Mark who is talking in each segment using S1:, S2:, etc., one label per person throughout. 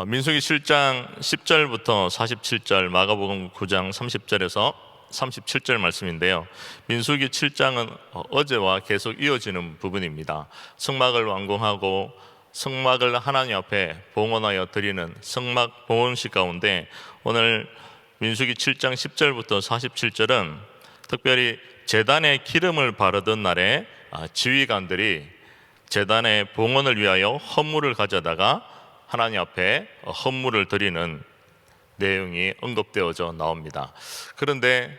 S1: 민수기 7장 10절부터 47절, 마가복음 9장 30절에서 37절 말씀인데요. 민수기 7장은 어제와 계속 이어지는 부분입니다. 성막을 완공하고 성막을 하나님 앞에 봉헌하여 드리는 성막 봉헌식 가운데 오늘 민수기 7장 10절부터 47절은 특별히 제단에 기름을 바르던 날에 지휘관들이 제단의 봉헌을 위하여 헌물을 가져다가 하나님 앞에 헌물을 드리는 내용이 언급되어져 나옵니다. 그런데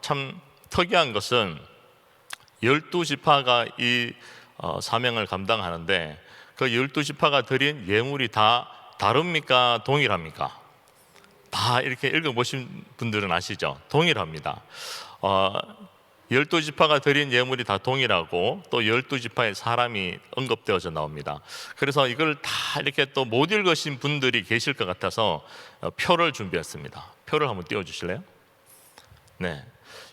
S1: 참 특이한 것은 12지파가 이 사명을 감당하는데 그 12지파가 드린 예물이 다 다릅니까? 동일합니까? 다 이렇게 읽어보신 분들은 아시죠? 동일합니다. 12지파가 드린 예물이 다 동일하고 또 12지파의 사람이 언급되어져 나옵니다. 그래서 이걸 다 이렇게 또 못 읽으신 분들이 계실 것 같아서 표를 준비했습니다. 표를 한번 띄워주실래요? 네,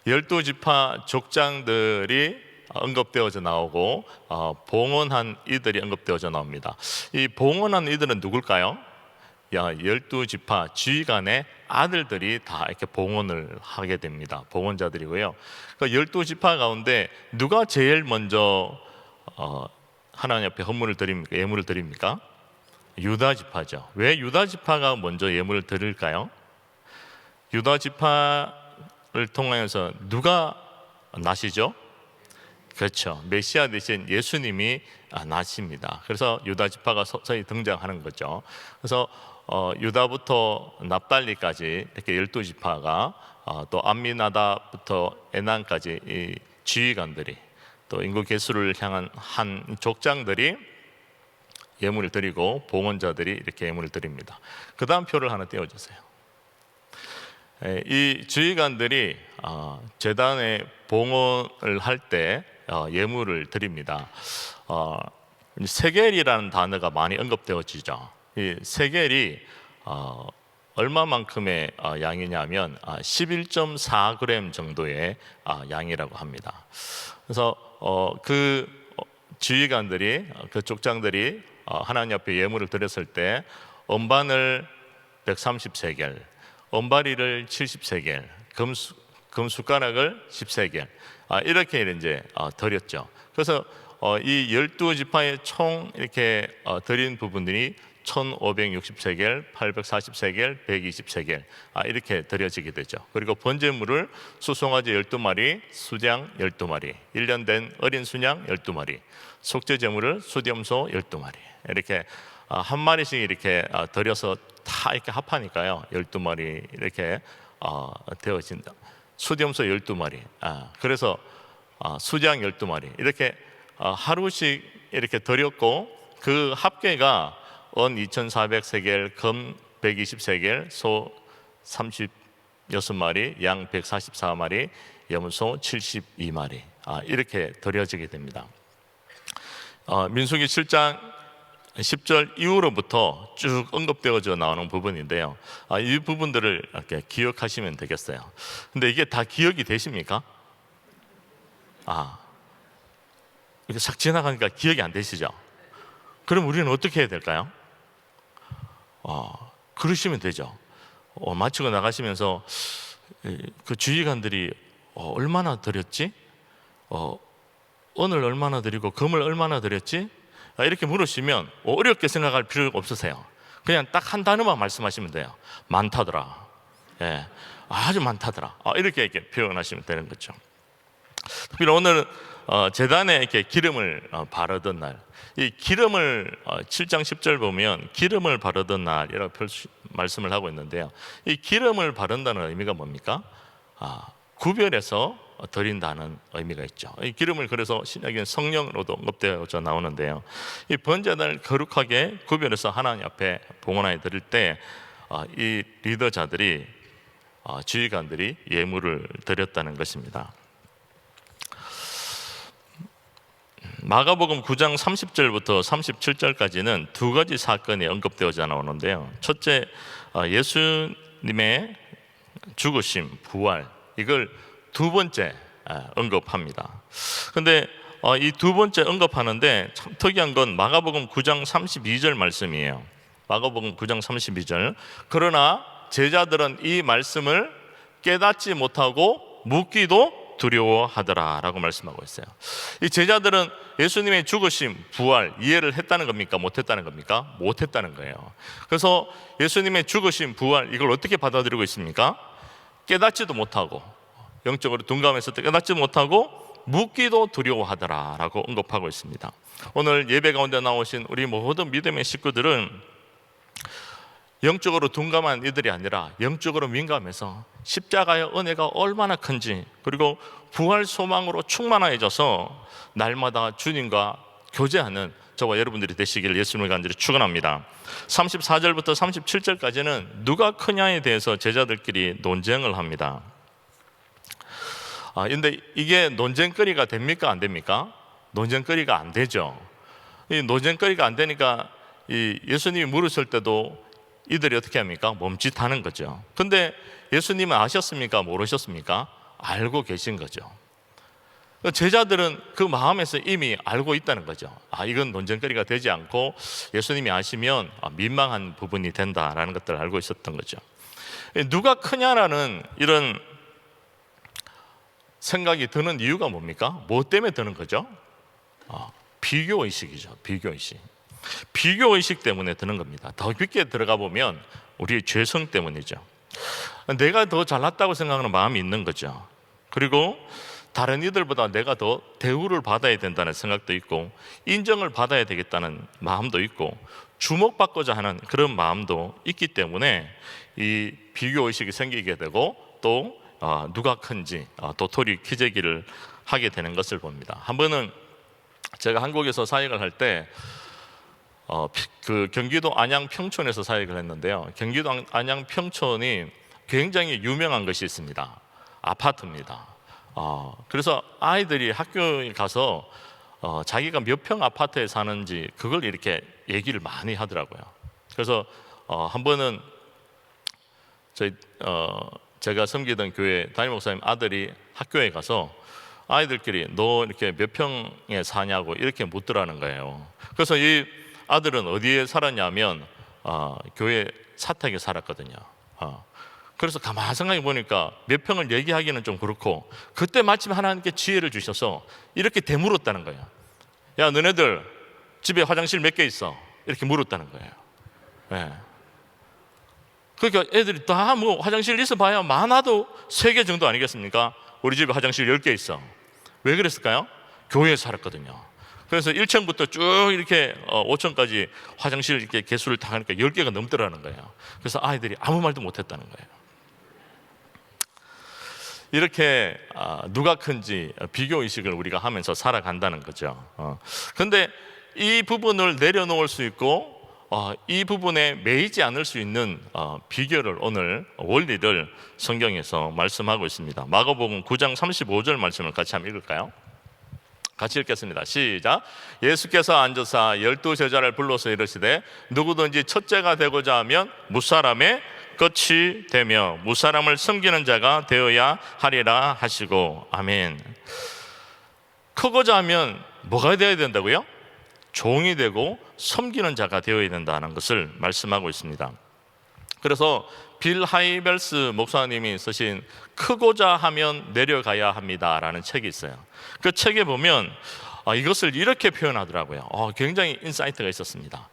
S1: 12지파 족장들이 언급되어져 나오고 봉헌한 이들이 언급되어져 나옵니다. 이 봉헌한 이들은 누굴까요? 12지파 지휘관의 아들들이 다 이렇게 봉헌을 하게 됩니다. 봉헌자들이고요. 그 12지파 가운데 누가 제일 먼저 하나님 앞에 헌물을 드립니까? 예물을 드립니까? 유다지파죠. 왜 유다지파가 먼저 예물을 드릴까요? 유다지파를 통하여서 누가 나시죠? 그렇죠. 메시아 대신 예수님이 나십니다. 그래서 유다지파가 서서히 등장하는 거죠. 그래서 유다부터 납달리까지 이렇게 12지파가 또 암미나답부터 에난까지 이 지휘관들이 또 인구 계수를 향한 한 족장들이 예물을 드리고 봉헌자들이 이렇게 예물을 드립니다. 그 다음 표를 하나 띄워주세요. 이 지휘관들이 제단에 봉헌을 할 때 예물을 드립니다. 세겔이라는 단어가 많이 언급되어지죠. 이 세겔이 얼마만큼의 양이냐면 11.4g 정도의 양이라고 합니다. 그래서 그 지휘관들이, 그 족장들이 하나님 앞에 예물을 드렸을 때 음반을 130세겔, 은바리를 70세겔, 금숟가락을 10세겔 이렇게 이제 드렸죠. 그래서 이 12지파의 총 이렇게 드린 부분들이 1560세겔, 840세겔, 120세겔 이렇게 드려지게 되죠. 그리고 번제물을 수송아지 12마리, 수장 12마리, 1년 된 어린 순양 12마리, 속죄제물을 수염소 12마리 이렇게 한 마리씩 이렇게 드려서 다 이렇게 합하니까요 12마리 이렇게 되어진다. 수염소 12마리 그래서 수장 12마리 이렇게 하루씩 이렇게 드렸고 그 합계가 은 2400세겔, 금 120세겔, 소 36마리, 양 144마리, 염소 72마리 이렇게 드려지게 됩니다. 민수기 7장 10절 이후로부터 쭉 언급되어져 나오는 부분인데요. 이 부분들을 이렇게 기억하시면 되겠어요. 근데 이게 다 기억이 되십니까? 이렇게 싹 지나가니까 기억이 안 되시죠? 그럼 우리는 어떻게 해야 될까요? 그러시면 되죠. 마치고 나가시면서 그 지휘관들이 얼마나 드렸지? 은을 얼마나 드리고 금을 얼마나 드렸지? 이렇게 물으시면 어렵게 생각할 필요가 없으세요. 그냥 딱 한 단어만 말씀하시면 돼요. 많다더라. 예, 아주 많다더라. 이렇게 표현하시면 되는 거죠. 특별히 오늘 제단에 이렇게 기름을 바르던 날, 이 기름을 7장 10절 보면 기름을 바르던 날이라고 말씀을 하고 있는데요. 이 기름을 바른다는 의미가 뭡니까? 구별해서 드린다는 의미가 있죠. 이 기름을 그래서 신약에는 성령으로도 언급되어져 나오는데요. 이 번제단을 거룩하게 구별해서 하나님 앞에 봉헌하여 드릴 때 이 리더자들이 지휘관들이 예물을 드렸다는 것입니다. 마가복음 9장 30절부터 37절까지는 두 가지 사건이 언급되어져 나오는데요. 첫째, 예수님의 죽으심, 부활, 이걸 두 번째 언급합니다. 그런데 이 두 번째 언급하는데 참 특이한 건 마가복음 9장 32절 말씀이에요. 마가복음 9장 32절. 그러나 제자들은 이 말씀을 깨닫지 못하고 묻기도 두려워하더라 라고 말씀하고 있어요. 이 제자들은 예수님의 죽으심, 부활 이해를 했다는 겁니까? 못했다는 겁니까? 못했다는 거예요. 그래서 예수님의 죽으심, 부활 이걸 어떻게 받아들이고 있습니까? 깨닫지도 못하고, 영적으로 둔감했을 때 깨닫지 못하고 묻기도 두려워하더라 라고 언급하고 있습니다. 오늘 예배 가운데 나오신 우리 모든 믿음의 식구들은 영적으로 둔감한 이들이 아니라 영적으로 민감해서 십자가의 은혜가 얼마나 큰지, 그리고 부활 소망으로 충만해져서 날마다 주님과 교제하는 저와 여러분들이 되시길 예수님을 간절히 축원합니다. 34절부터 37절까지는 누가 크냐에 대해서 제자들끼리 논쟁을 합니다. 근데 이게 논쟁거리가 됩니까? 안 됩니까? 논쟁거리가 안 되죠. 이 논쟁거리가 안 되니까 이 예수님이 물으실 때도 이들이 어떻게 합니까? 멈칫하는 거죠. 근데 예수님은 아셨습니까? 모르셨습니까? 알고 계신 거죠. 제자들은 그 마음에서 이미 알고 있다는 거죠. 이건 논쟁거리가 되지 않고 예수님이 아시면 민망한 부분이 된다라는 것들을 알고 있었던 거죠. 누가 크냐라는 이런 생각이 드는 이유가 뭡니까? 뭐 때문에 드는 거죠? 비교의식이죠. 비교의식. 비교의식 때문에 드는 겁니다. 더 깊게 들어가 보면 우리의 죄성 때문이죠. 내가 더 잘났다고 생각하는 마음이 있는 거죠. 그리고 다른 이들보다 내가 더 대우를 받아야 된다는 생각도 있고, 인정을 받아야 되겠다는 마음도 있고, 주목받고자 하는 그런 마음도 있기 때문에 이 비교의식이 생기게 되고, 또 누가 큰지 도토리 키재기를 하게 되는 것을 봅니다. 한 번은 제가 한국에서 사역을 할 때 그 경기도 안양 평촌에서 사역을 했는데요. 경기도 안양 평촌이 굉장히 유명한 것이 있습니다. 아파트입니다. 그래서 아이들이 학교에 가서 자기가 몇 평 아파트에 사는지 그걸 이렇게 얘기를 많이 하더라고요. 그래서 한 번은 제가 섬기던 교회 담임 목사님 아들이 학교에 가서 아이들끼리 너 이렇게 몇 평에 사냐고 이렇게 묻더라는 거예요. 그래서 이 아들은 어디에 살았냐면 교회 사택에 살았거든요. 그래서 가만히 생각해 보니까 몇 평을 얘기하기는 좀 그렇고, 그때 마침 하나님께 지혜를 주셔서 이렇게 되물었다는 거예요. 야, 너네들 집에 화장실 몇 개 있어? 이렇게 물었다는 거예요. 네. 그러니까 애들이 다 뭐 화장실 있어 봐야 많아도 3개 정도 아니겠습니까? 우리 집에 화장실 10개 있어. 왜 그랬을까요? 교회에 살았거든요. 그래서 1층부터 쭉 이렇게 5층까지 화장실 이렇게 개수를 다 하니까 10개가 넘더라는 거예요. 그래서 아이들이 아무 말도 못했다는 거예요. 이렇게 누가 큰지 비교의식을 우리가 하면서 살아간다는 거죠. 그런데 이 부분을 내려놓을 수 있고 이 부분에 매이지 않을 수 있는 비결을, 오늘 원리를 성경에서 말씀하고 있습니다. 마가복음 9장 35절 말씀을 같이 한번 읽을까요? 같이 읽겠습니다. 시작. 예수께서 앉으사 12 제자를 불러서 이르시되 누구든지 첫째가 되고자 하면 무사람의 끝이 되며 무사람을 섬기는 자가 되어야 하리라 하시고. 아멘. 크고자 하면 뭐가 되어야 된다고요? 종이 되고 섬기는 자가 되어야 된다는 것을 말씀하고 있습니다. 그래서 빌 하이벨스 목사님이 쓰신 크고자 하면 내려가야 합니다라는 책이 있어요. 그 책에 보면 이것을 이렇게 표현하더라고요. 굉장히 인사이트가 있었습니다.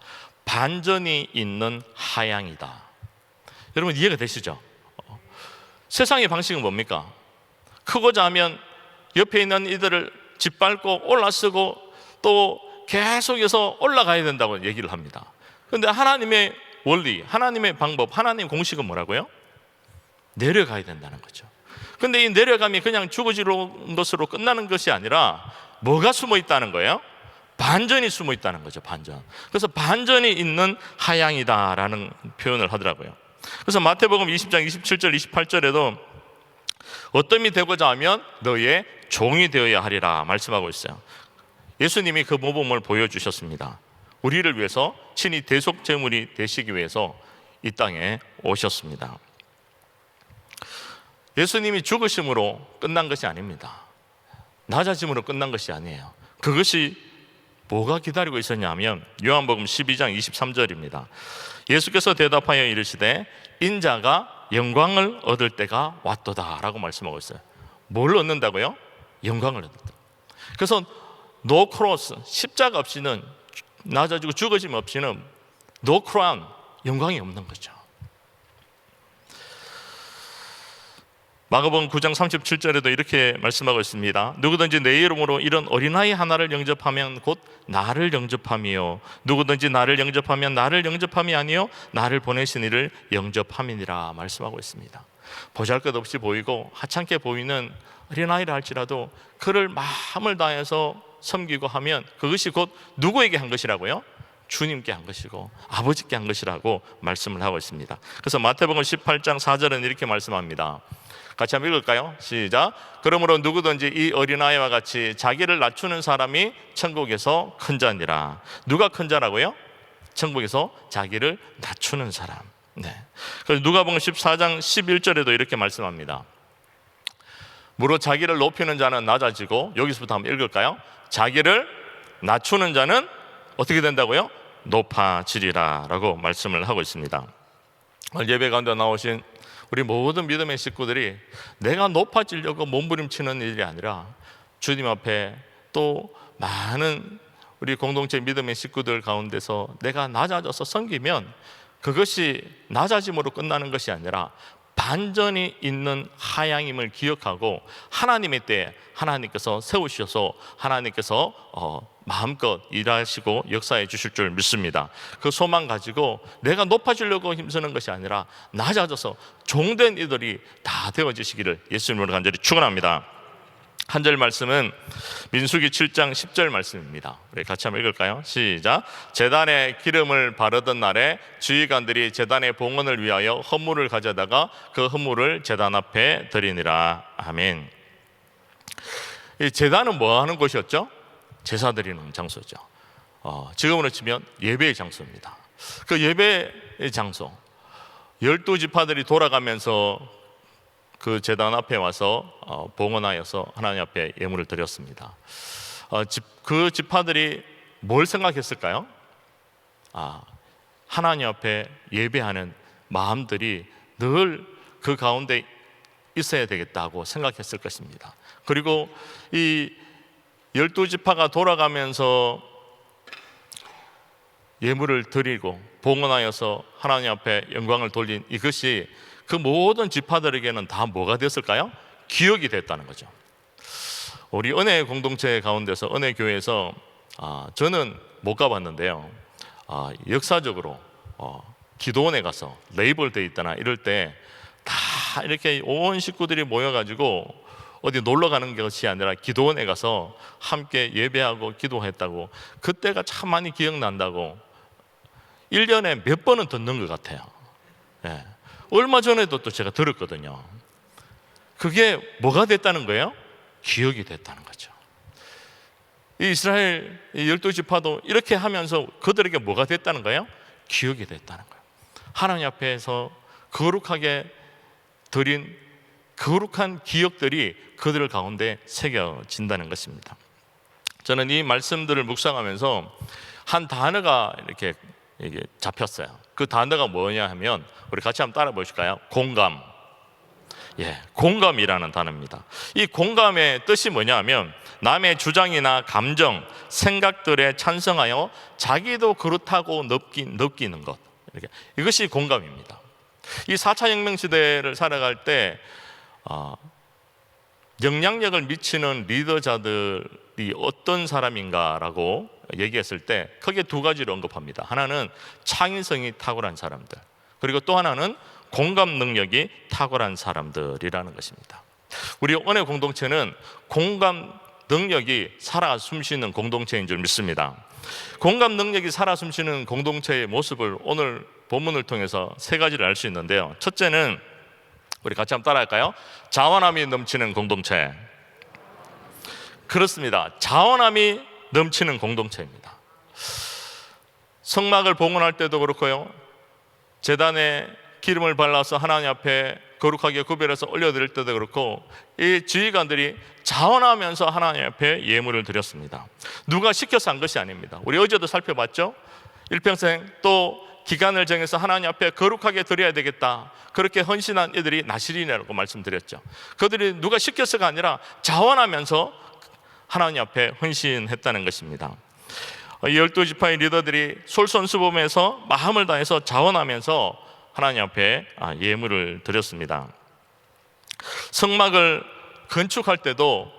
S1: 반전이 있는 하향이다. 여러분 이해가 되시죠? 세상의 방식은 뭡니까? 크고자 하면 옆에 있는 이들을 짓밟고 올라서고 또 계속해서 올라가야 된다고 얘기를 합니다. 그런데 하나님의 원리, 하나님의 방법, 하나님의 공식은 뭐라고요? 내려가야 된다는 거죠. 그런데 이 내려감이 그냥 죽어지는 것으로 끝나는 것이 아니라 뭐가 숨어 있다는 거예요? 반전이 숨어 있다는 거죠. 반전. 그래서 반전이 있는 하향이다라는 표현을 하더라고요. 그래서 마태복음 20장 27절 28절에도 어떤 이 되고자 하면 너의 종이 되어야 하리라 말씀하고 있어요. 예수님이 그 모범을 보여주셨습니다. 우리를 위해서 친히 대속제물이 되시기 위해서 이 땅에 오셨습니다. 예수님이 죽으심으로 끝난 것이 아닙니다. 낮아짐으로 끝난 것이 아니에요. 그것이 뭐가 기다리고 있었냐 하면 요한복음 12장 23절입니다. 예수께서 대답하여 이르시되 인자가 영광을 얻을 때가 왔도다 라고 말씀하고 있어요. 뭘 얻는다고요? 영광을 얻는다. 그래서 노 크로스, 십자가 없이는, 낮아지고 죽어짐 없이는 노 크라운, 영광이 없는 거죠. 마가복음 9장 37절에도 이렇게 말씀하고 있습니다. 누구든지 내 이름으로 이런 어린아이 하나를 영접하면 곧 나를 영접함이요, 누구든지 나를 영접하면 나를 영접함이 아니요 나를 보내신 이를 영접함이니라 말씀하고 있습니다. 보잘것없이 보이고 하찮게 보이는 어린아이라 할지라도 그를 마음을 다해서 섬기고 하면 그것이 곧 누구에게 한 것이라고요? 주님께 한 것이고 아버지께 한 것이라고 말씀을 하고 있습니다. 그래서 마태복음 18장 4절은 이렇게 말씀합니다. 같이 한번 읽을까요? 시작. 그러므로 누구든지 이 어린아이와 같이 자기를 낮추는 사람이 천국에서 큰 자니라. 누가 큰 자라고요? 천국에서 자기를 낮추는 사람. 네. 그래서 누가복음 14장 11절에도 이렇게 말씀합니다. 무릇 자기를 높이는 자는 낮아지고, 여기서부터 한번 읽을까요? 자기를 낮추는 자는 어떻게 된다고요? 높아지리라 라고 말씀을 하고 있습니다. 오늘 예배 가운데 나오신 우리 모든 믿음의 식구들이 내가 높아지려고 몸부림치는 일이 아니라 주님 앞에 또 많은 우리 공동체 믿음의 식구들 가운데서 내가 낮아져서 섬기면 그것이 낮아짐으로 끝나는 것이 아니라 반전이 있는 하향임을 기억하고 하나님의 때에 하나님께서 세우셔서 하나님께서 마음껏 일하시고 역사해 주실 줄 믿습니다. 그 소망 가지고 내가 높아지려고 힘쓰는 것이 아니라 낮아져서 종된 이들이 다 되어지시기를 예수님으로 간절히 축원합니다. 한 절 말씀은 민수기 7장 10절 말씀입니다. 우리 같이 한번 읽을까요? 시작. 제단에 기름을 바르던 날에 주의관들이 제단의 봉헌을 위하여 헌물을 가져다가 그 헌물을 제단 앞에 드리니라. 아멘. 이 제단은 뭐 하는 곳이었죠? 제사 드리는 장소죠. 지금으로 치면 예배의 장소입니다. 그 예배의 장소, 12지파들이 돌아가면서 그 제단 앞에 와서 봉헌하여서 하나님 앞에 예물을 드렸습니다. 그 지파들이 뭘 생각했을까요? 하나님 앞에 예배하는 마음들이 늘 그 가운데 있어야 되겠다고 생각했을 것입니다. 그리고 이 12지파가 돌아가면서 예물을 드리고 봉헌하여서 하나님 앞에 영광을 돌린 이것이 그 모든 지파들에게는 다 뭐가 됐을까요? 기억이 됐다는 거죠. 우리 은혜 공동체 가운데서 은혜 교회에서 저는 못 가봤는데요, 역사적으로 기도원에 가서 레이벌 돼 있거나 이럴 때 다 이렇게 온 식구들이 모여가지고 어디 놀러 가는 것이 아니라 기도원에 가서 함께 예배하고 기도했다고, 그때가 참 많이 기억난다고 1년에 몇 번은 듣는 것 같아요. 예. 얼마 전에도 또 제가 들었거든요. 그게 뭐가 됐다는 거예요? 기억이 됐다는 거죠. 이 이스라엘 12지파도 이렇게 하면서 그들에게 뭐가 됐다는 거예요? 기억이 됐다는 거예요. 하나님 앞에서 거룩하게 드린 거룩한 기억들이 그들 가운데 새겨진다는 것입니다. 저는 이 말씀들을 묵상하면서 한 단어가 이렇게 잡혔어요. 그 단어가 뭐냐 하면 우리 같이 한번 따라 보실까요? 공감. 공감이라는 단어입니다. 이 공감의 뜻이 뭐냐 하면 남의 주장이나 감정, 생각들에 찬성하여 자기도 그렇다고 느끼는 것, 이것이 공감입니다. 이 4차 혁명 시대를 살아갈 때 영향력을 미치는 리더자들이 어떤 사람인가라고 얘기했을 때 크게 두 가지를 언급합니다. 하나는 창의성이 탁월한 사람들, 그리고 또 하나는 공감 능력이 탁월한 사람들이라는 것입니다. 우리 은혜 공동체는 공감 능력이 살아 숨쉬는 공동체인 줄 믿습니다. 공감 능력이 살아 숨쉬는 공동체의 모습을 오늘 본문을 통해서 세 가지를 알 수 있는데요, 첫째는 우리 같이 한번 따라할까요? 자원함이 넘치는 공동체. 그렇습니다. 자원함이 넘치는 공동체입니다. 성막을 봉헌할 때도 그렇고요, 제단에 기름을 발라서 하나님 앞에 거룩하게 구별해서 올려드릴 때도 그렇고, 이 지휘관들이 자원하면서 하나님 앞에 예물을 드렸습니다. 누가 시켜서 한 것이 아닙니다. 우리 어제도 살펴봤죠? 일평생 또 기간을 정해서 하나님 앞에 거룩하게 드려야 되겠다. 그렇게 헌신한 이들이 나시린이라고 말씀드렸죠. 그들이 누가 시켜서가 아니라 자원하면서 하나님 앞에 헌신했다는 것입니다. 12지파의 리더들이 솔선수범해서 마음을 다해서 자원하면서 하나님 앞에 예물을 드렸습니다. 성막을 건축할 때도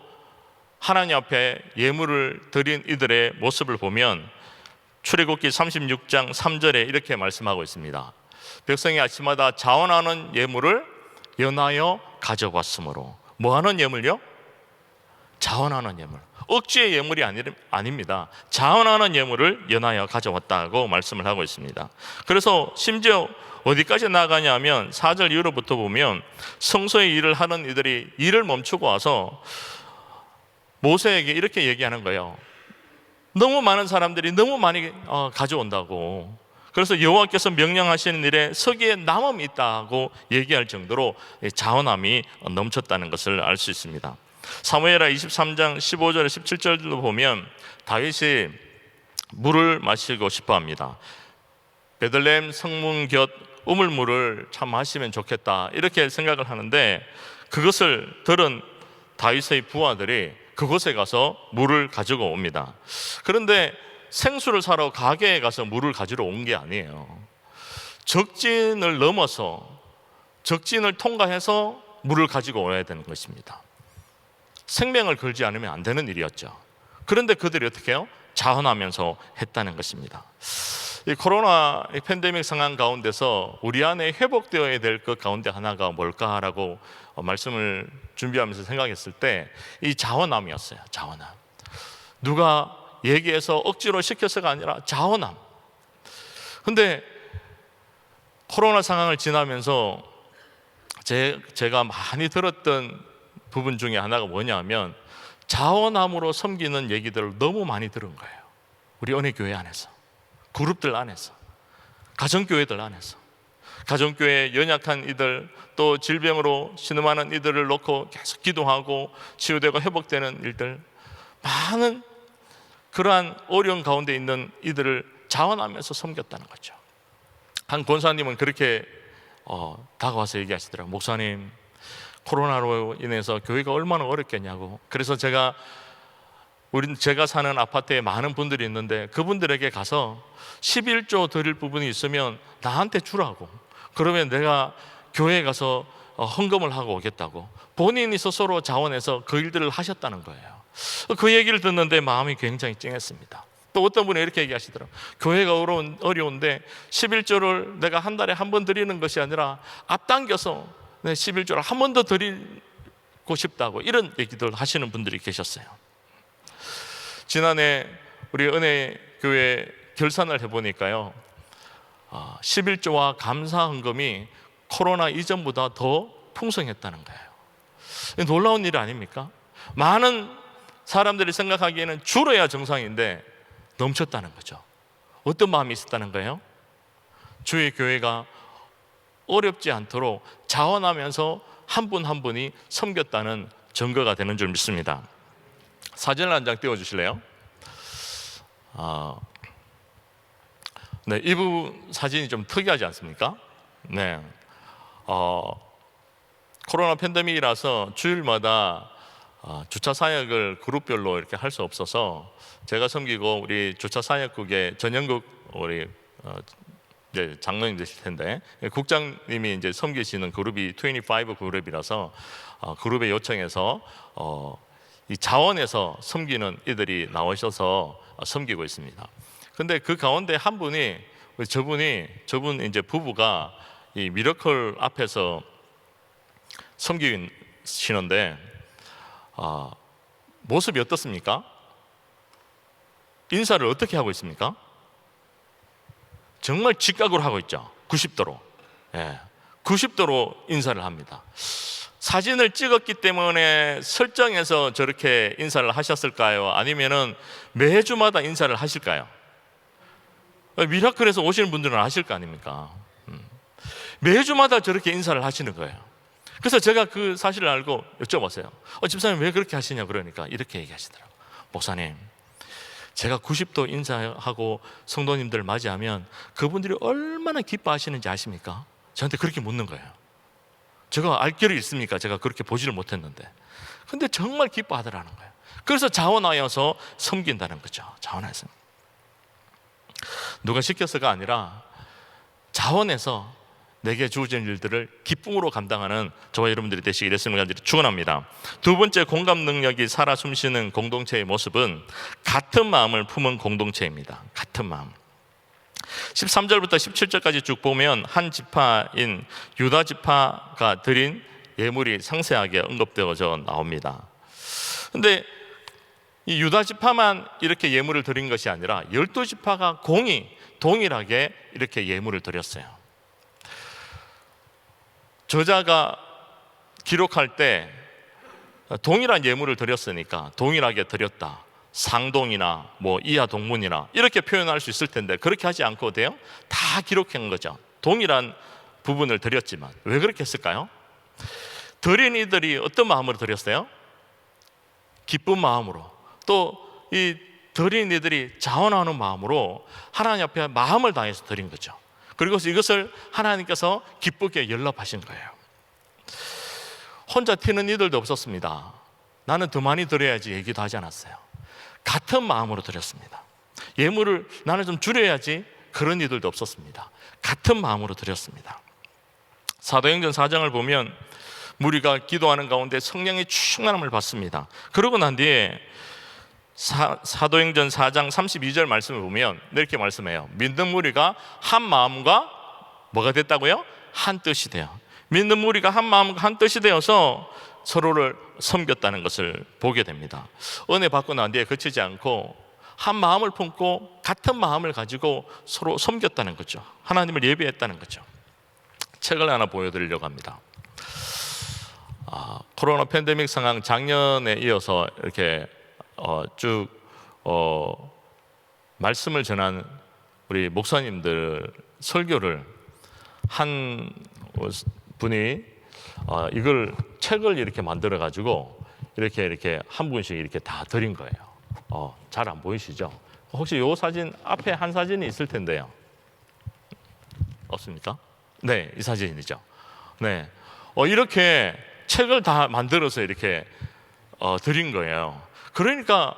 S1: 하나님 앞에 예물을 드린 이들의 모습을 보면 출애굽기 36장 3절에 이렇게 말씀하고 있습니다. 백성이 아침마다 자원하는 예물을 연하여 가져왔으므로. 뭐하는 예물요? 자원하는 예물. 억지의 예물이 아닙니다. 자원하는 예물을 연하여 가져왔다고 말씀을 하고 있습니다. 그래서 심지어 어디까지 나가냐면 4절 이후로부터 보면 성소의 일을 하는 이들이 일을 멈추고 와서 모세에게 이렇게 얘기하는 거예요. 너무 많은 사람들이 너무 많이 가져온다고. 그래서 여호와께서 명령하시는 일에 서기에 남음이 있다고 얘기할 정도로 자원함이 넘쳤다는 것을 알 수 있습니다. 사무엘하 23장 15절 17절도 보면 다윗이 물을 마시고 싶어 합니다. 베들레헴 성문 곁 우물물을 참 마시면 좋겠다 이렇게 생각을 하는데, 그것을 들은 다윗의 부하들이 그곳에 가서 물을 가지고 옵니다. 그런데 생수를 사러 가게에 가서 물을 가지러 온 게 아니에요. 적진을 넘어서 적진을 통과해서 물을 가지고 오야 되는 것입니다. 생명을 걸지 않으면 안 되는 일이었죠. 그런데 그들이 어떻게 해요? 자원하면서 했다는 것입니다. 이 코로나 팬데믹 상황 가운데서 우리 안에 회복되어야 될 것 가운데 하나가 뭘까라고 말씀을 준비하면서 생각했을 때 이 자원함이었어요. 자원함. 누가 얘기해서 억지로 시켜서가 아니라 자원함. 근데 코로나 상황을 지나면서 제가 많이 들었던 부분 중에 하나가 뭐냐면 자원함으로 섬기는 얘기들을 너무 많이 들은 거예요. 우리 은혜교회 안에서, 그룹들 안에서, 가정교회들 안에서. 가정교회 연약한 이들, 또 질병으로 신음하는 이들을 놓고 계속 기도하고 치유되고 회복되는 일들, 많은 그러한 어려운 가운데 있는 이들을 자원하면서 섬겼다는 거죠. 한 권사님은 그렇게 다가와서 얘기하시더라고요. 목사님, 코로나로 인해서 교회가 얼마나 어렵겠냐고. 그래서 제가 사는 아파트에 많은 분들이 있는데 그분들에게 가서 11조 드릴 부분이 있으면 나한테 주라고. 그러면 내가 교회에 가서 헌금을 하고 오겠다고. 본인이 스스로 자원해서 그 일들을 하셨다는 거예요. 그 얘기를 듣는데 마음이 굉장히 찡했습니다. 또 어떤 분이 이렇게 얘기하시더라고요. 교회가 어려운데 11조를 내가 한 달에 한 번 드리는 것이 아니라 앞당겨서 11조를 한 번 더 드리고 싶다고, 이런 얘기들 하시는 분들이 계셨어요. 지난해 우리 은혜교회 결산을 해보니까요, 11조와 감사 헌금이 코로나 이전보다 더 풍성했다는 거예요. 놀라운 일 아닙니까? 많은 사람들이 생각하기에는 줄어야 정상인데 넘쳤다는 거죠. 어떤 마음이 있었다는 거예요? 주의 교회가 어렵지 않도록 자원하면서 한 분 한 분이 섬겼다는 증거가 되는 줄 믿습니다. 사진을 한 장 띄워주실래요? 네, 이 부분 사진이 좀 특이하지 않습니까? 네, 코로나 팬데믹이라서 주일마다 주차 사역을 그룹별로 이렇게 할 수 없어서 제가 섬기고 우리 주차 사역국의 전영국 우리 이제 장로님 되실 텐데 국장님이 이제 섬기시는 그룹이 25 그룹이라서 그룹에 요청해서 이 자원에서 섬기는 이들이 나오셔서 섬기고 있습니다. 근데 그 가운데 한 분이 저분 이제 부부가 이 미러클 앞에서 섬기시는데 모습이 어떻습니까? 인사를 어떻게 하고 있습니까? 정말 직각으로 하고 있죠. 90도로. 90도로 인사를 합니다. 사진을 찍었기 때문에 설정해서 저렇게 인사를 하셨을까요? 아니면은 매주마다 인사를 하실까요? 미라클에서 오시는 분들은 아실 거 아닙니까? 매주마다 저렇게 인사를 하시는 거예요. 그래서 제가 그 사실을 알고 여쭤봤어요. 집사님 왜 그렇게 하시냐 그러니까 이렇게 얘기하시더라고요. 목사님, 제가 90도 인사하고 성도님들 맞이하면 그분들이 얼마나 기뻐하시는지 아십니까? 저한테 그렇게 묻는 거예요. 제가 알 길이 있습니까? 제가 그렇게 보지를 못했는데. 근데 정말 기뻐하더라는 거예요. 그래서 자원하여서 섬긴다는 거죠. 자원해서. 누가 시켜서가 아니라 자원해서 내게 주어진 일들을 기쁨으로 감당하는 저와 여러분들이 되시기를 예수님을 간절히 축원합니다. 두 번째, 공감 능력이 살아 숨쉬는 공동체의 모습은 같은 마음을 품은 공동체입니다. 같은 마음. 13절부터 17절까지 쭉 보면 한 지파인 유다 지파가 드린 예물이 상세하게 언급되어져 나옵니다. 근데 이 유다 지파만 이렇게 예물을 드린 것이 아니라 12지파가 동일하게 이렇게 예물을 드렸어요. 저자가 기록할 때 동일한 예물을 드렸으니까 동일하게 드렸다, 상동이나 이하 동문이나 이렇게 표현할 수 있을 텐데 그렇게 하지 않고 돼요? 다 기록한 거죠. 동일한 부분을 드렸지만. 왜 그렇게 했을까요? 드린 이들이 어떤 마음으로 드렸어요? 기쁜 마음으로. 또 이 드린 이들이 자원하는 마음으로 하나님 앞에 마음을 다해서 드린 거죠. 그리고 이것을 하나님께서 기쁘게 연락하신 거예요. 혼자 튀는 이들도 없었습니다. 나는 더 많이 드려야지 얘기도 하지 않았어요. 같은 마음으로 드렸습니다. 예물을 나는 좀 줄여야지 그런 이들도 없었습니다. 같은 마음으로 드렸습니다. 사도행전 4장을 보면 무리가 기도하는 가운데 성령의 충만함을 받습니다. 그러고 난 뒤에 사도행전 4장 32절 말씀을 보면 이렇게 말씀해요. 믿는 무리가 한 마음과 뭐가 됐다고요? 한 뜻이 돼요. 믿는 무리가 한 마음과 한 뜻이 되어서 서로를 섬겼다는 것을 보게 됩니다. 은혜 받고 난 뒤에 그치지 않고 한 마음을 품고 같은 마음을 가지고 서로 섬겼다는 거죠. 하나님을 예배했다는 거죠. 책을 하나 보여드리려고 합니다. 코로나 팬데믹 상황 작년에 이어서 이렇게 쭉 말씀을 전한 우리 목사님들 설교를 한 분이 이걸 책을 이렇게 만들어 가지고 이렇게 한 분씩 이렇게 다 드린 거예요. 잘 안 보이시죠? 혹시 이 사진 앞에 한 사진이 있을 텐데요. 없습니까? 네, 이 사진이죠. 네, 이렇게 책을 다 만들어서 이렇게 드린 거예요. 그러니까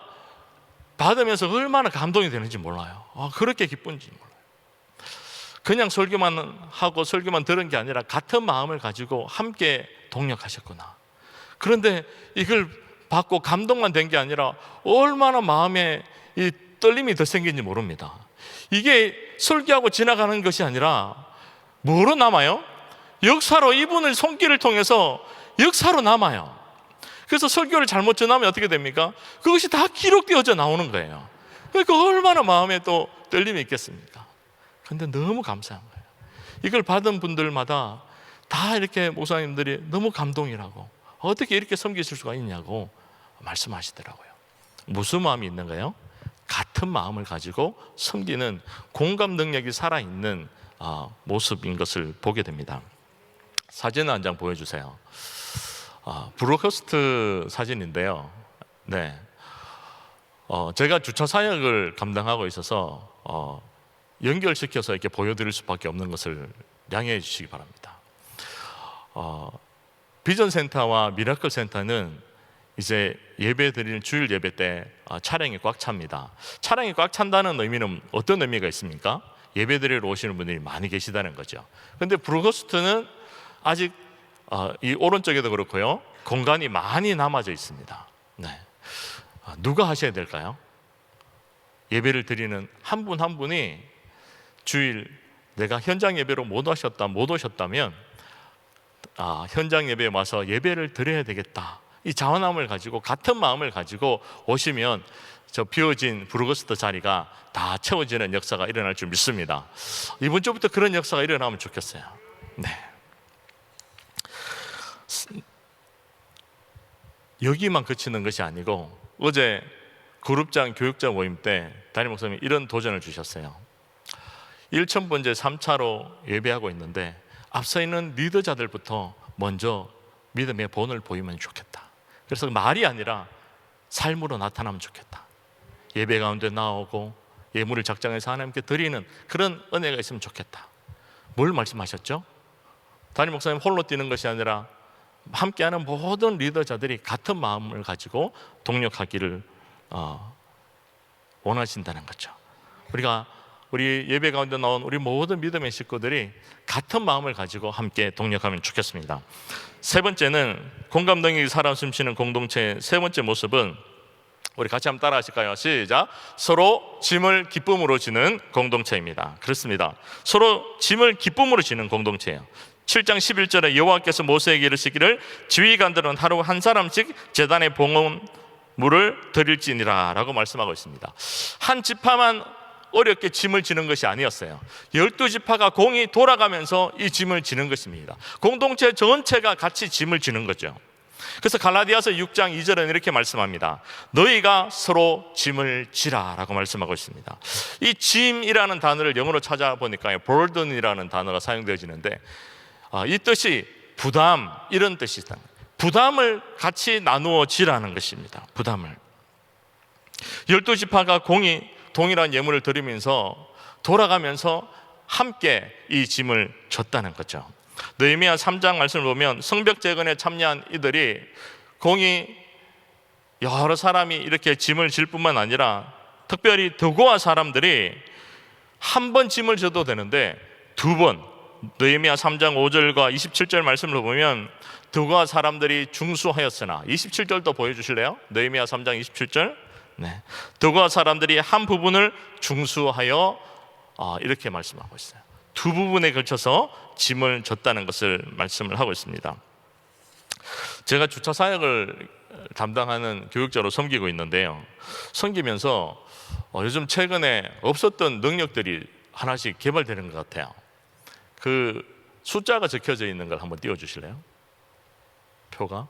S1: 받으면서 얼마나 감동이 되는지 몰라요. 그렇게 기쁜지 몰라요. 그냥 설교만 하고 설교만 들은 게 아니라 같은 마음을 가지고 함께 동력하셨구나. 그런데 이걸 받고 감동만 된 게 아니라 얼마나 마음에 이 떨림이 더 생긴지 모릅니다. 이게 설교하고 지나가는 것이 아니라 뭐로 남아요? 역사로, 이분의 손길을 통해서 역사로 남아요. 그래서 설교를 잘못 전하면 어떻게 됩니까? 그것이 다 기록되어져 나오는 거예요. 그러니까 얼마나 마음에 또 떨림이 있겠습니까? 근데 너무 감사한 거예요. 이걸 받은 분들마다 다 이렇게 목사님들이 너무 감동이라고, 어떻게 이렇게 섬기실 수가 있냐고 말씀하시더라고요. 무슨 마음이 있는가요? 같은 마음을 가지고 섬기는 공감 능력이 살아있는 모습인 것을 보게 됩니다. 사진 한 장 보여주세요. 브로커스트 사진인데요. 네, 제가 주차 사역을 감당하고 있어서 연결시켜서 이렇게 보여드릴 수밖에 없는 것을 양해해 주시기 바랍니다. 비전센터와 미라클센터는 이제 예배 드리는 주일 예배 때 차량이 꽉 찹니다. 차량이 꽉 찬다는 의미는 어떤 의미가 있습니까? 예배 드리러 오시는 분들이 많이 계시다는 거죠. 그런데 브로커스트는 아직 이 오른쪽에도 그렇고요, 공간이 많이 남아져 있습니다. 네. 누가 하셔야 될까요? 예배를 드리는 한 분 한 분이 주일 내가 현장 예배로 못 오셨다면 현장 예배에 와서 예배를 드려야 되겠다, 이 자원함을 가지고 같은 마음을 가지고 오시면 저 비워진 브루거스트 자리가 다 채워지는 역사가 일어날 줄 믿습니다. 이번 주부터 그런 역사가 일어나면 좋겠어요. 네. 여기만 그치는 것이 아니고 어제 그룹장 교육자 모임 때 담임 목사님이 이런 도전을 주셨어요. 1000번째 3차로 예배하고 있는데 앞서 있는 리더자들부터 먼저 믿음의 본을 보이면 좋겠다. 그래서 말이 아니라 삶으로 나타나면 좋겠다. 예배 가운데 나오고 예물을 작정해서 하나님께 드리는 그런 은혜가 있으면 좋겠다. 뭘 말씀하셨죠? 담임 목사님 홀로 뛰는 것이 아니라 함께하는 모든 리더자들이 같은 마음을 가지고 동력하기를 원하신다는 거죠. 우리 예배 가운데 나온 우리 모든 믿음의 식구들이 같은 마음을 가지고 함께 동력하면 좋겠습니다. 세 번째는 공감 능력이 살아 숨쉬는 공동체의 세 번째 모습은 우리 같이 한번 따라 하실까요? 시작. 서로 짐을 기쁨으로 지는 공동체입니다. 그렇습니다. 서로 짐을 기쁨으로 지는 공동체예요. 7장 11절에 여호와께서 모세에게 이르시기를 지휘관들은 하루 한 사람씩 제단에 봉헌물을 드릴지니라 라고 말씀하고 있습니다. 한 지파만 어렵게 짐을 지는 것이 아니었어요. 12지파가 공이 돌아가면서 이 짐을 지는 것입니다. 공동체 전체가 같이 짐을 지는 거죠. 그래서 갈라디아서 6장 2절은 이렇게 말씀합니다. 너희가 서로 짐을 지라 라고 말씀하고 있습니다. 이 짐이라는 단어를 영어로 찾아보니까 burden이라는 단어가 사용되어지는데 이 뜻이 부담 이런 뜻이 있다. 부담을 같이 나누어 지라는 것입니다. 부담을. 12지파가 공이 동일한 예물을 드리면서 돌아가면서 함께 이 짐을 졌다는 거죠. 느헤미야 3장 말씀을 보면 성벽 재건에 참여한 이들이 공이 여러 사람이 이렇게 짐을 질 뿐만 아니라 특별히 드고아 사람들이 한 번 짐을 져도 되는데 두 번, 느헤미야 3장 5절과 27절 말씀을 보면 드고아 사람들이 중수하였으나 27절도 보여주실래요? 느헤미야 3장 27절. 네. 드고아 사람들이 한 부분을 중수하여 이렇게 말씀하고 있어요. 두 부분에 걸쳐서 짐을 졌다는 것을 말씀을 하고 있습니다. 제가 주차 사역을 담당하는 교육자로 섬기고 있는데요. 섬기면서 요즘 최근에 없었던 능력들이 하나씩 개발되는 것 같아요. 그 숫자가 적혀져 있는 걸 한번 띄워주실래요? 표가?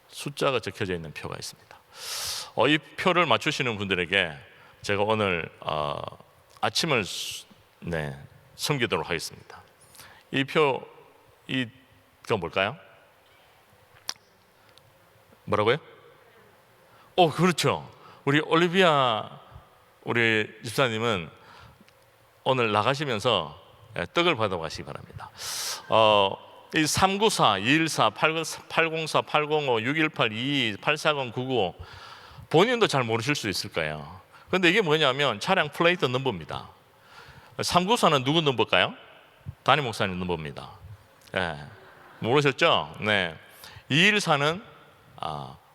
S1: 숫자가 적혀져 있는 표가 있습니다. 이 표를 맞추시는 분들에게 제가 오늘 아침을 섬기도록 하겠습니다. 이 표, 이거 뭘까요? 뭐라고요? 그렇죠. 우리 올리비아 우리 집사님은 오늘 나가시면서 떡을 받아가시기 바랍니다. 이 394, 214, 804, 805, 618, 22, 840, 995 본인도 잘 모르실 수 있을 거예요. 그런데 이게 뭐냐면 차량 플레이트 넘버입니다. 394는 누구 넘버일까요? 담임 목사님 넘버입니다. 모르셨죠? 네. 214는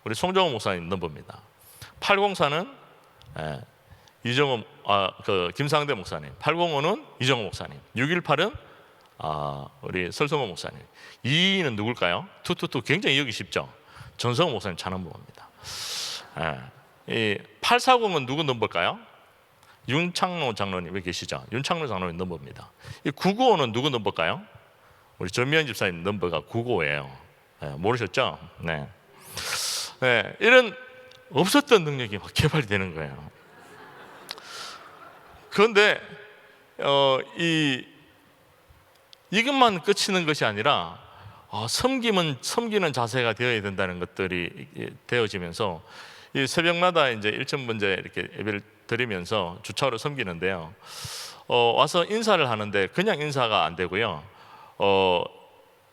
S1: 우리 송정호 목사님 넘버입니다. 804는 이정호 김상대 목사님, 805는 이정호 목사님, 618은 우리 설성호 목사님. 2는 누굴까요? 222 굉장히 여기 쉽죠. 전성호 목사님 차넘버입니다. 이 840은 누구 넘버일까요? 윤창로 장로님 왜 계시죠? 윤창로 장로님 넘버입니다. 이 995는 누구 넘버일까요? 우리 전미연 집사님 넘버가 995예요. 모르셨죠? 네. 이런 없었던 능력이 막 개발이 되는 거예요. 그런데 이것만 끝이는 것이 아니라 섬기는 자세가 되어야 된다는 것들이 되어지면서 이 새벽마다 이제 일천번제 이렇게 예배를 드리면서 주차로 섬기는데요. 와서 인사를 하는데 그냥 인사가 안 되고요.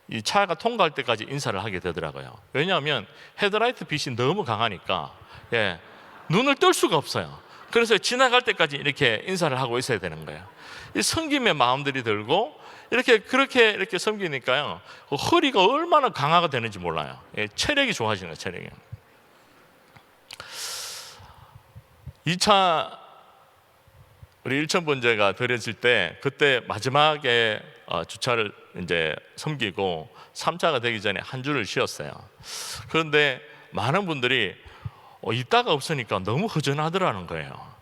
S1: 이 차가 통과할 때까지 인사를 하게 되더라고요. 왜냐하면 헤드라이트 빛이 너무 강하니까 눈을 뜰 수가 없어요. 그래서 지나갈 때까지 이렇게 인사를 하고 있어야 되는 거예요. 이 섬김의 마음들이 들고 그렇게 섬기니까요. 허리가 얼마나 강화가 되는지 몰라요. 체력이 좋아지는 거예요. 체력이. 2차 우리 일천번제가 드려질 때 그때 마지막에 주차를 이제 섬기고 3차가 되기 전에 한 주를 쉬었어요. 그런데 많은 분들이 이따가 없으니까 너무 허전하더라는 거예요.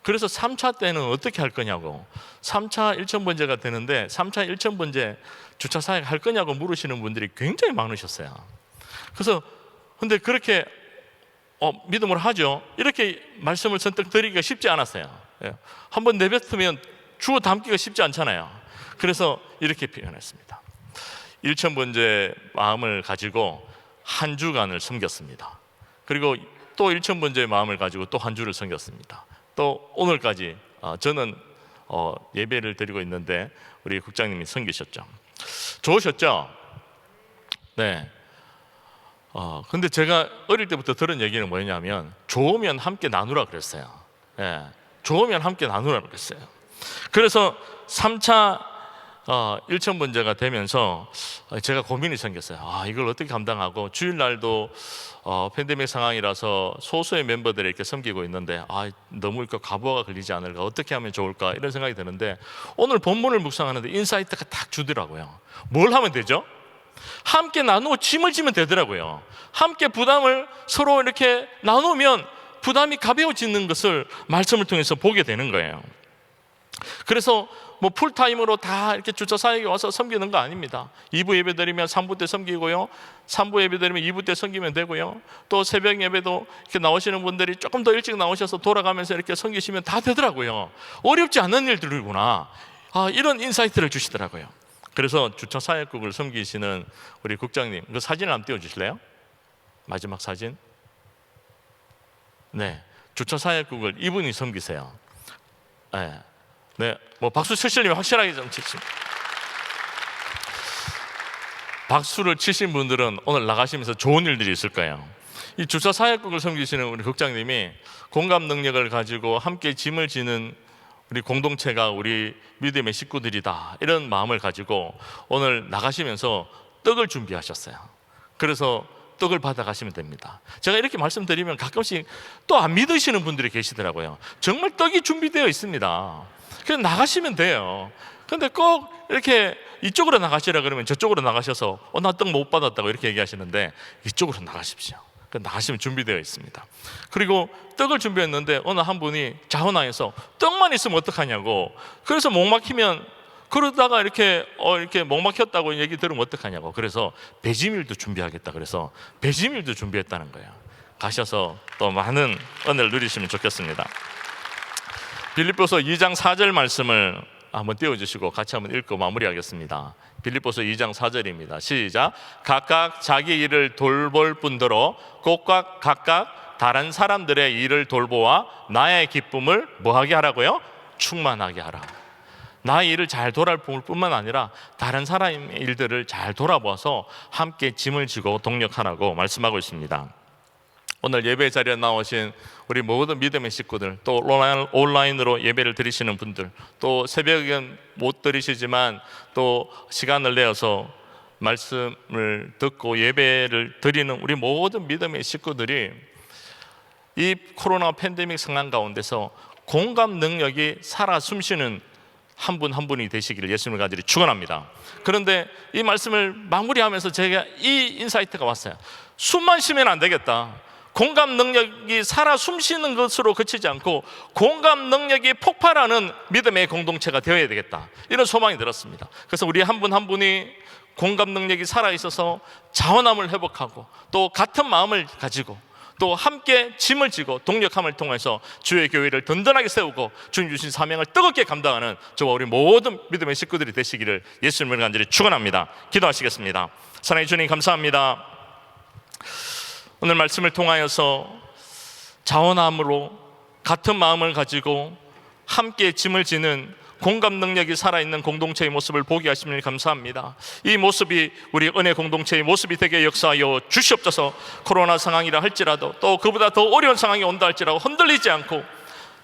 S1: 그래서 3차 때는 어떻게 할 거냐고, 3차 일천번제가 되는데 3차 일천번제 주차 사역 할 거냐고 물으시는 분들이 굉장히 많으셨어요. 그래서 근데 그렇게 믿음으로 하죠. 이렇게 말씀을 선뜻 드리기가 쉽지 않았어요. 한번 내뱉으면 주워 담기가 쉽지 않잖아요. 그래서 이렇게 표현했습니다. 일천번제 마음을 가지고 한 주간을 섬겼습니다. 그리고 또 일천번제의 마음을 가지고 또 한 주를 섬겼습니다. 또 오늘까지 저는 예배를 드리고 있는데 우리 국장님이 섬기셨죠. 좋으셨죠? 네. 근데 제가 어릴 때부터 들은 얘기는 뭐냐면 좋으면 함께 나누라 그랬어요. 예, 좋으면 함께 나누라 그랬어요. 그래서 3차 일천번제가 되면서 제가 고민이 생겼어요. 이걸 어떻게 감당하고, 주일날도 팬데믹 상황이라서 소수의 멤버들이 이렇게 섬기고 있는데 너무 이렇게 과부하가 걸리지 않을까, 어떻게 하면 좋을까, 이런 생각이 드는데 오늘 본문을 묵상하는데 인사이트가 딱 주더라고요. 뭘 하면 되죠? 함께 나누고 짐을 지면 되더라고요. 함께 부담을 서로 이렇게 나누면 부담이 가벼워지는 것을 말씀을 통해서 보게 되는 거예요. 그래서 뭐 풀타임으로 다 이렇게 주차 사역에 와서 섬기는 거 아닙니다. 2부 예배 드리면 3부 때 섬기고요, 3부 예배 드리면 2부 때 섬기면 되고요, 또 새벽 예배도 이렇게 나오시는 분들이 조금 더 일찍 나오셔서 돌아가면서 이렇게 섬기시면 다 되더라고요. 어렵지 않은 일들이구나, 이런 인사이트를 주시더라고요. 그래서 주차 사역국을 섬기시는 우리 국장님, 그 사진을 한번 띄워주실래요? 마지막 사진. 네, 주차 사역국을 이분이 섬기세요. 네, 뭐 박수 치시려면 확실하게 좀 치십시오. 박수를 치신 분들은 오늘 나가시면서 좋은 일들이 있을 거예요. 이 주차 사역국을 섬기시는 우리 국장님이 공감 능력을 가지고 함께 짐을 지는 우리 공동체가 우리 믿음의 식구들이다, 이런 마음을 가지고 오늘 나가시면서 떡을 준비하셨어요. 그래서 떡을 받아가시면 됩니다. 제가 이렇게 말씀드리면 가끔씩 또 안 믿으시는 분들이 계시더라고요. 정말 떡이 준비되어 있습니다. 그냥 나가시면 돼요. 근데 꼭 이렇게 이쪽으로 나가시라 그러면 저쪽으로 나가셔서 나 떡 못 받았다고 이렇게 얘기하시는데, 이쪽으로 나가십시오. 나가시면 준비되어 있습니다. 그리고 떡을 준비했는데 어느 한 분이 자원항에서 떡만 있으면 어떡하냐고, 그래서 목 막히면, 그러다가 이렇게 목 막혔다고 얘기 들으면 어떡하냐고, 그래서 배지밀도 준비하겠다 그래서 배지밀도 준비했다는 거예요. 가셔서 또 많은 은혜를 누리시면 좋겠습니다. 빌립보서 2장 4절 말씀을 한번 띄워주시고 같이 한번 읽고 마무리하겠습니다. 빌립보서 2장 4절입니다. 시작. 각각 자기 일을 돌볼 뿐더러 각각 다른 사람들의 일을 돌보아 나의 기쁨을 뭐하게 하라고요? 충만하게 하라. 나의 일을 잘 돌볼 뿐만 아니라 다른 사람의 일들을 잘 돌아보아서 함께 짐을 지고 동력하라고 말씀하고 있습니다. 오늘 예배 자리에 나오신 우리 모든 믿음의 식구들, 또 온라인으로 예배를 드리시는 분들, 또 새벽엔 못 드리시지만 또 시간을 내어서 말씀을 듣고 예배를 드리는 우리 모든 믿음의 식구들이 이 코로나 팬데믹 상황 가운데서 공감 능력이 살아 숨쉬는 한 분 한 분이 되시기를 예수님을 간절히 축원합니다. 그런데 이 말씀을 마무리하면서 제가 이 인사이트가 왔어요. 숨만 쉬면 안 되겠다. 공감 능력이 살아 숨쉬는 것으로 그치지 않고 공감 능력이 폭발하는 믿음의 공동체가 되어야 되겠다, 이런 소망이 들었습니다. 그래서 우리 한 분 한 분이 공감 능력이 살아있어서 자원함을 회복하고 또 같은 마음을 가지고 또 함께 짐을 지고 동력함을 통해서 주의 교회를 든든하게 세우고 주님 주신 사명을 뜨겁게 감당하는 저와 우리 모든 믿음의 식구들이 되시기를 예수님을 간절히 축원합니다. 기도하시겠습니다. 사랑해 주님, 감사합니다. 오늘 말씀을 통하여서 자원함으로 같은 마음을 가지고 함께 짐을 지는 공감 능력이 살아있는 공동체의 모습을 보게 하시니 감사합니다. 이 모습이 우리 은혜 공동체의 모습이 되게 역사하여 주시옵소서. 코로나 상황이라 할지라도 또 그보다 더 어려운 상황이 온다 할지라도 흔들리지 않고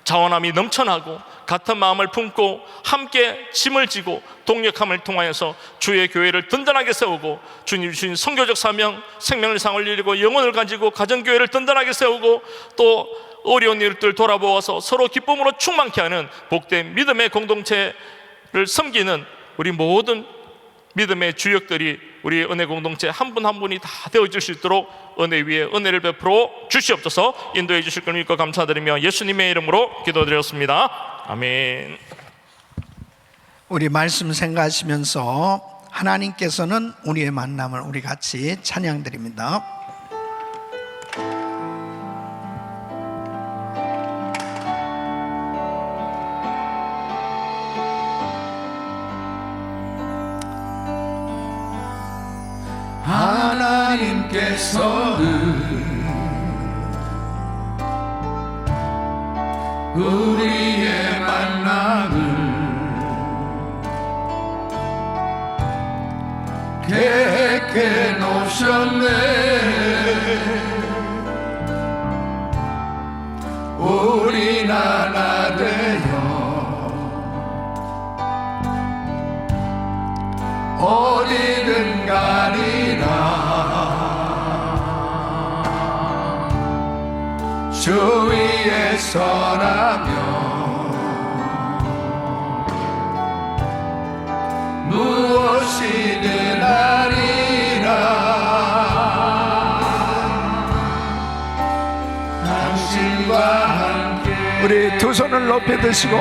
S1: 자원함이 넘쳐나고 같은 마음을 품고 함께 짐을 지고 동력함을 통하여서 주의 교회를 든든하게 세우고 주님 주신 선교적 사명, 생명을 상을 이루고 영혼을 가지고 가정교회를 든든하게 세우고 또 어려운 일들 돌아보아서 서로 기쁨으로 충만케 하는 복된 믿음의 공동체를 섬기는 우리 모든 믿음의 주역들이 우리 은혜 공동체 한 분 한 분이 다 되어줄 수 있도록 은혜 위에 은혜를 베풀어 주시옵소서. 인도해 주실 걸 믿고 감사드리며 예수님의 이름으로 기도드렸습니다. 아멘.
S2: 우리 말씀 생각하시면서 하나님께서는 우리의 만남을 우리 같이 찬양드립니다.
S3: 하나님께서는 우리의 만남을 계획해 놓으셨네. 우린 하나 되어 어디든 가리라. 주 위에 서라며 무엇이든 하리라. 당신과 함께.
S2: 우리 두 손을 높이 드시고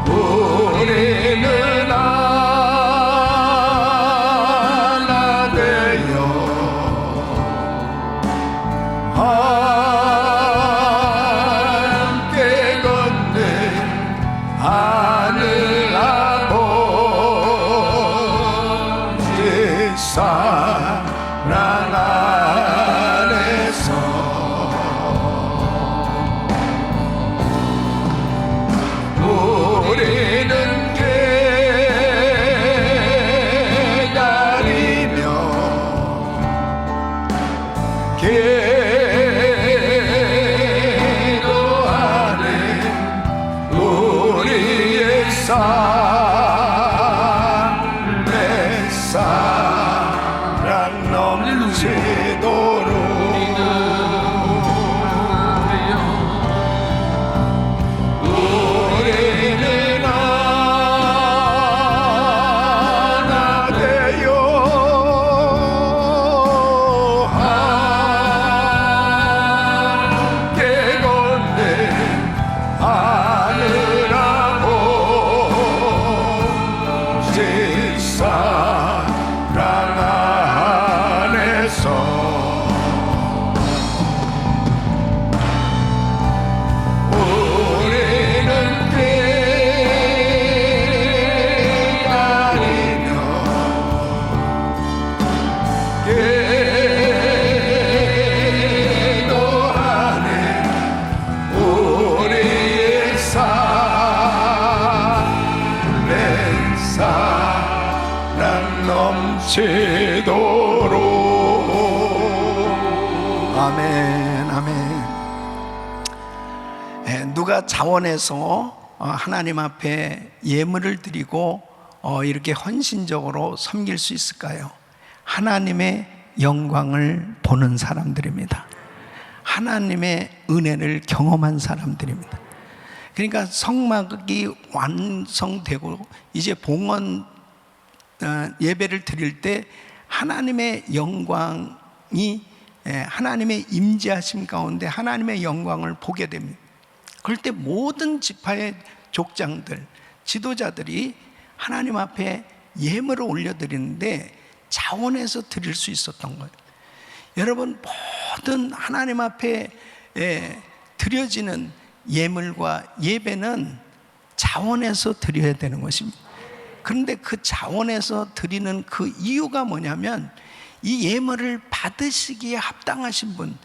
S3: 우리는 하나 되어 함께 걷는 하늘 아버지 사랑 안에서 우리는 기다리며 기도하는 우리의 삶의 사랑 넘치도록 우리는 하나 되어 함께 걷는 하늘 아버지 사랑 안에서 우리는 기다리며 기도하는 우리의 삶의 사랑 넘치도록.
S2: 아멘, 아멘. 누가 자원해서 하나님 앞에 예물을 드리고 이렇게 헌신적으로 섬길 수 있을까요? 하나님의 영광을 보는 사람들입니다. 하나님의 은혜를 경험한 사람들입니다. 그러니까 성막이 완성되고 이제 봉헌 예배를 드릴 때 하나님의 영광이 하나님의 임재하심 가운데 하나님의 영광을 보게 됩니다. 그럴 때 모든 지파의 족장들, 지도자들이 하나님 앞에 예물을 올려드리는데 자원해서 드릴 수 있었던 거예요. 여러분, 모든 하나님 앞에 드려지는 예물과 예배는 자원해서 드려야 되는 것입니다. 그런데 그 자원해서 드리는 그 이유가 뭐냐면 이 예물을 받으시기에 합당하신 분,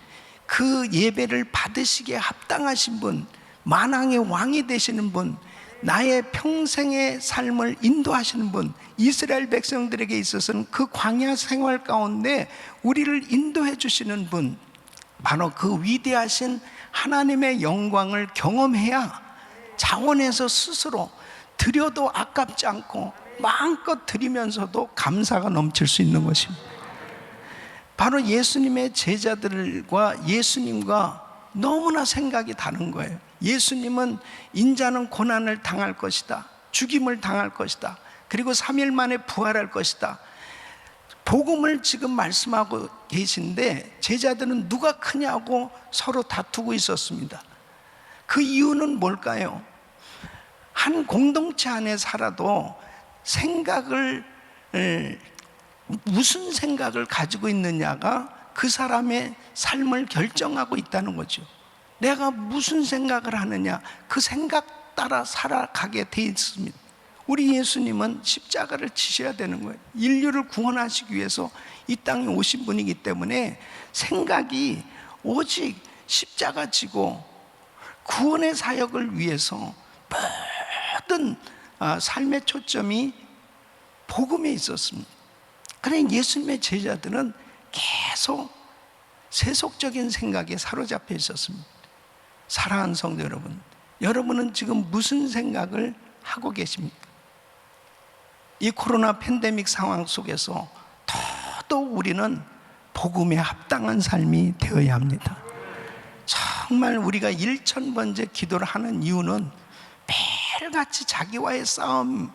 S2: 그 예배를 받으시기에 합당하신 분, 만왕의 왕이 되시는 분, 나의 평생의 삶을 인도하시는 분, 이스라엘 백성들에게 있어서는 그 광야 생활 가운데 우리를 인도해 주시는 분, 바로 그 위대하신 하나님의 영광을 경험해야 자원해서 스스로 드려도 아깝지 않고 마음껏 드리면서도 감사가 넘칠 수 있는 것입니다. 바로 예수님의 제자들과 예수님과 너무나 생각이 다른 거예요. 예수님은 인자는 고난을 당할 것이다, 죽임을 당할 것이다, 그리고 3일 만에 부활할 것이다, 복음을 지금 말씀하고 계신데 제자들은 누가 크냐고 서로 다투고 있었습니다. 그 이유는 뭘까요? 한 공동체 안에 살아도 생각을, 무슨 생각을 가지고 있느냐가 그 사람의 삶을 결정하고 있다는 거죠. 내가 무슨 생각을 하느냐, 그 생각 따라 살아가게 돼 있습니다. 우리 예수님은 십자가를 지셔야 되는 거예요. 인류를 구원하시기 위해서 이 땅에 오신 분이기 때문에 생각이 오직 십자가 지고 구원의 사역을 위해서 모든 삶의 초점이 복음에 있었습니다. 그러나 예수님의 제자들은 계속 세속적인 생각에 사로잡혀 있었습니다. 사랑하는 성도 여러분, 여러분은 지금 무슨 생각을 하고 계십니까? 이 코로나 팬데믹 상황 속에서 더더욱 우리는 복음에 합당한 삶이 되어야 합니다. 정말 우리가 1000번째 기도를 하는 이유는 매일같이 자기와의 싸움,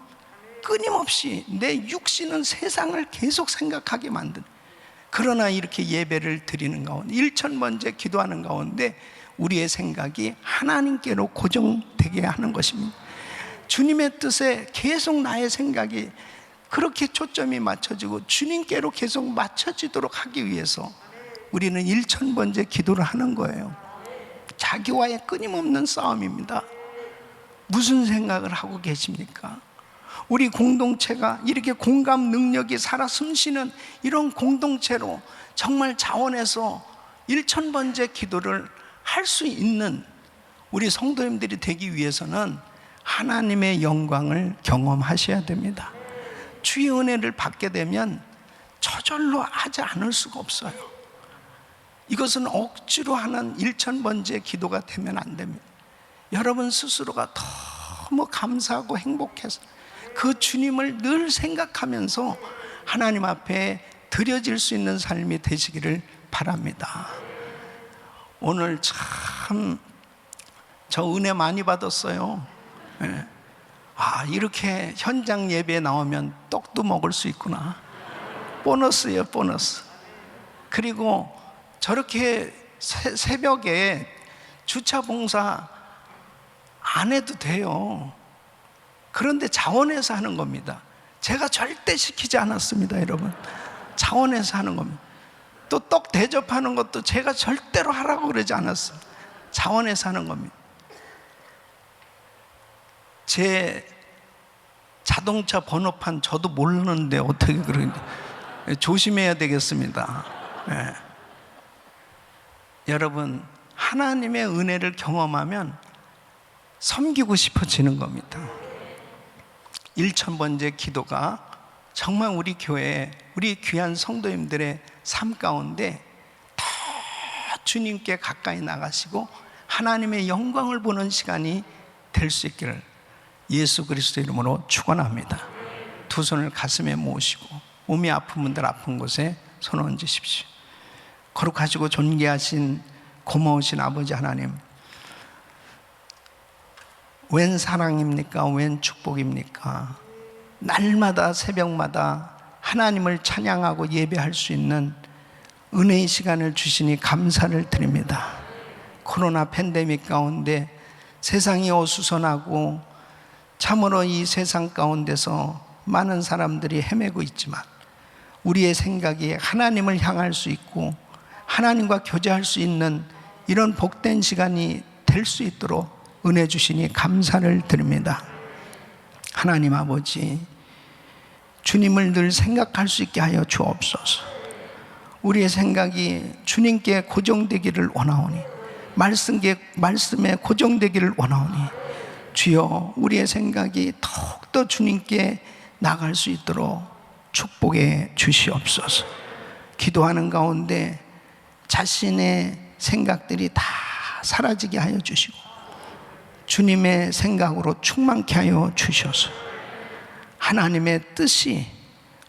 S2: 끊임없이 내 육신은 세상을 계속 생각하게 만드는, 그러나 이렇게 예배를 드리는 가운데 1000번째 기도하는 가운데 우리의 생각이 하나님께로 고정되게 하는 것입니다. 주님의 뜻에 계속 나의 생각이 그렇게 초점이 맞춰지고 주님께로 계속 맞춰지도록 하기 위해서 우리는 1000번째 기도를 하는 거예요. 자기와의 끊임없는 싸움입니다. 무슨 생각을 하고 계십니까? 우리 공동체가 이렇게 공감 능력이 살아 숨쉬는 이런 공동체로 정말 자원해서 1000번째 기도를 할 수 있는 우리 성도님들이 되기 위해서는 하나님의 영광을 경험하셔야 됩니다. 주의 은혜를 받게 되면 저절로 하지 않을 수가 없어요. 이것은 억지로 하는 1000번째 기도가 되면 안 됩니다. 여러분 스스로가 너무 감사하고 행복해서 그 주님을 늘 생각하면서 하나님 앞에 드려질 수 있는 삶이 되시기를 바랍니다. 오늘 참 저 은혜 많이 받았어요. 네. 이렇게 현장 예배에 나오면 떡도 먹을 수 있구나. 보너스예요, 보너스. 그리고 저렇게 새벽에 주차 봉사 안 해도 돼요. 그런데 자원해서 하는 겁니다. 제가 절대 시키지 않았습니다, 여러분. 자원해서 하는 겁니다. 또 떡 대접하는 것도 제가 절대로 하라고 그러지 않았어요. 자원해서 하는 겁니다. 제 자동차 번호판 저도 모르는데 어떻게 그러는데 조심해야 되겠습니다. 네. 여러분, 하나님의 은혜를 경험하면 섬기고 싶어지는 겁니다. 1000번째 기도가 정말 우리 교회, 우리 귀한 성도님들의 삶 가운데 더 주님께 가까이 나가시고 하나님의 영광을 보는 시간이 될 수 있기를 예수 그리스도 이름으로 축원합니다. 두 손을 가슴에 모으시고 몸이 아픈 분들 아픈 곳에 손 얹으십시오. 거룩하시고 존귀하신 고마우신 아버지 하나님, 웬 사랑입니까? 웬 축복입니까? 날마다 새벽마다 하나님을 찬양하고 예배할 수 있는 은혜의 시간을 주시니 감사를 드립니다. 코로나 팬데믹 가운데 세상이 어수선하고 참으로 이 세상 가운데서 많은 사람들이 헤매고 있지만 우리의 생각이 하나님을 향할 수 있고 하나님과 교제할 수 있는 이런 복된 시간이 될 수 있도록 은혜 주시니 감사를 드립니다. 하나님 아버지, 주님을 늘 생각할 수 있게 하여 주옵소서. 우리의 생각이 주님께 고정되기를 원하오니, 말씀에 고정되기를 원하오니, 주여 우리의 생각이 더욱더 주님께 나갈 수 있도록 축복해 주시옵소서. 기도하는 가운데 자신의 생각들이 다 사라지게 하여 주시고 주님의 생각으로 충만케 하여 주셔서 하나님의 뜻이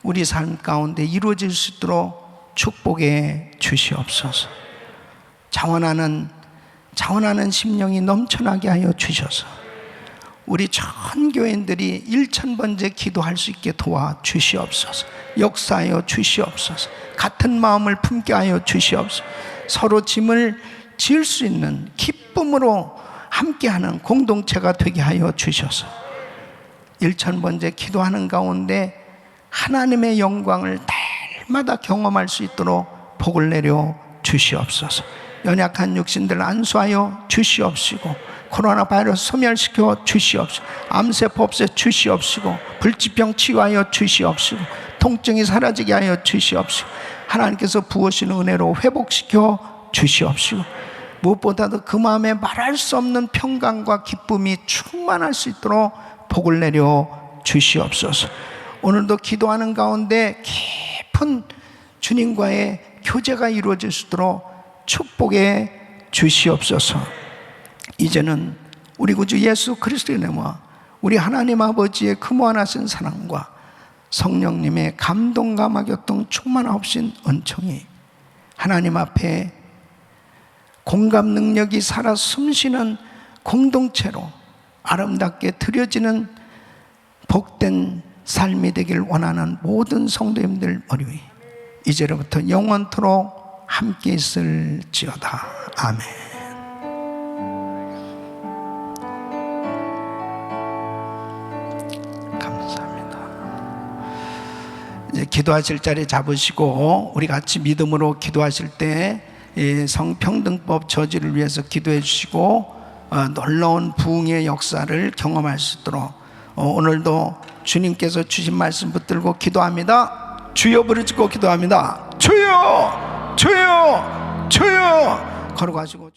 S2: 우리 삶 가운데 이루어질 수 있도록 축복해 주시옵소서. 자원하는 심령이 넘쳐나게 하여 주셔서 우리 전 교인들이 1000번째 기도할 수 있게 도와 주시옵소서. 역사하여 주시옵소서. 같은 마음을 품게 하여 주시옵소서. 서로 짐을 지을 수 있는 기쁨으로 함께하는 공동체가 되게 하여 주셔서 1000번째 기도하는 가운데 하나님의 영광을 날마다 경험할 수 있도록 복을 내려 주시옵소서. 연약한 육신들 안수하여 주시옵시고 코로나 바이러스 소멸시켜 주시옵시고 암세포 없애 주시옵시고 불치병 치유하여 주시옵시고 통증이 사라지게 하여 주시옵시고 하나님께서 부으시는 은혜로 회복시켜 주시옵시고 무엇보다도 그 마음에 말할 수 없는 평강과 기쁨이 충만할 수 있도록 복을 내려 주시옵소서. 오늘도 기도하는 가운데 깊은 주님과의 교제가 이루어질 수 있도록 축복해 주시옵소서. 이제는 우리 구주 예수 그리스도의 이름과 우리 하나님 아버지의 그 무한하신 사랑과 성령님의 감동과 마교통 충만하신 은총이 하나님 앞에 공감 능력이 살아 숨쉬는 공동체로 아름답게 드려지는 복된 삶이 되길 원하는 모든 성도님들 머리 위에 이제로부터 영원토록 함께 있을지어다. 아멘. 감사합니다. 이제 기도하실 자리 잡으시고 우리 같이 믿음으로 기도하실 때 성평등법 저지를 위해서 기도해 주시고 놀라운 부흥의 역사를 경험할 수 있도록 오늘도 주님께서 주신 말씀 붙들고 기도합니다. 주여 부르짖고 기도합니다. 주여 주여 주여 걸어가시고